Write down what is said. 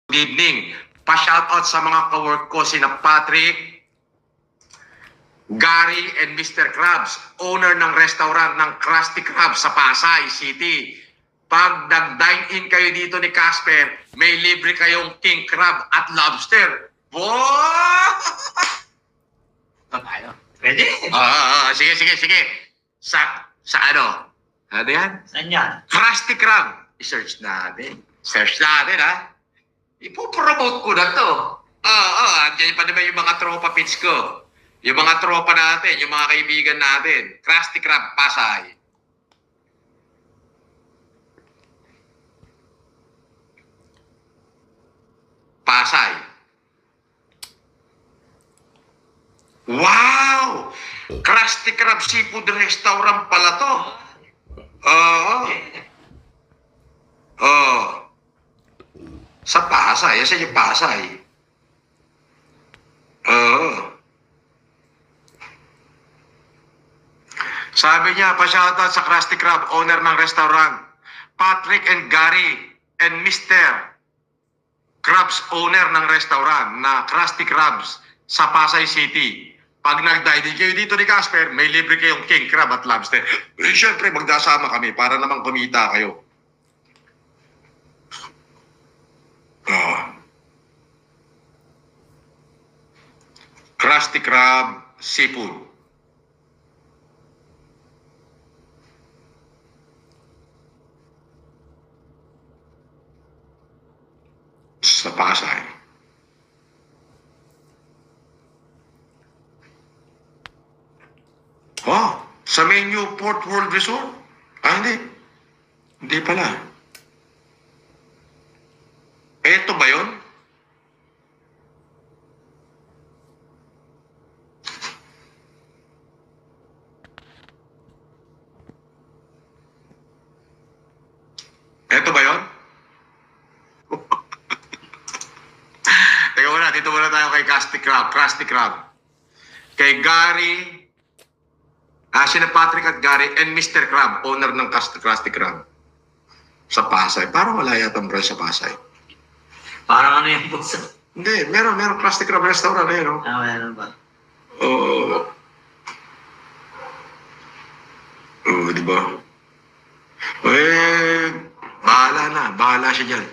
Good evening. Pa-shoutout sa mga kawork ko, sina Patrick, Gary, and Mr. Krabs, owner ng restaurant ng Krusty Krab sa Pasay City. Pag nag-dine-in kayo dito ni Casper, may libre kayong king crab at lobster. Wow! Ito tayo. Pwede? Sige. Sa ano? Ano yan? Saan yan? Krusty Krab. I-search natin. Search natin, ha? Ipopromote ko na to. Andiyan pa naman yung mga tropa pits ko. Yung mga tropa natin, yung mga kaibigan natin. Krusty Krab, Pasay. Pasay. Wow! Krusty Krab Seafood Restaurant pala to. Sa Pasay. Sa yung Pasay. Sabi niya, pa-shoutout sa Krusty Krab, owner ng restaurant. Patrick and Gary and Mr. Krabs, owner ng restaurant na Krusty Krabs sa Pasay City. Pag nag-dine kayo dito ni Casper, may libre kayong king crab at lobster. Siyempre, magdasama kami para naman kumita kayo. Krusty Krab Seafood. Sa Pasay. Sa menu Port World Resort? Hindi. Hindi pala. Eto ba yun? Eto ba yun? Teka muna, dito muna tayo kay Krusty Krab. Kay Gary, sina Patrick at Gary, and Mr. Krab, owner ng Krusty Krab. Sa Pasay. Parang wala yata bro sa Pasay. Parang ano yung puso? Hindi, meron Krusty Krab restaurant na yun. Meron ba? Di ba? Bahala siya dyan.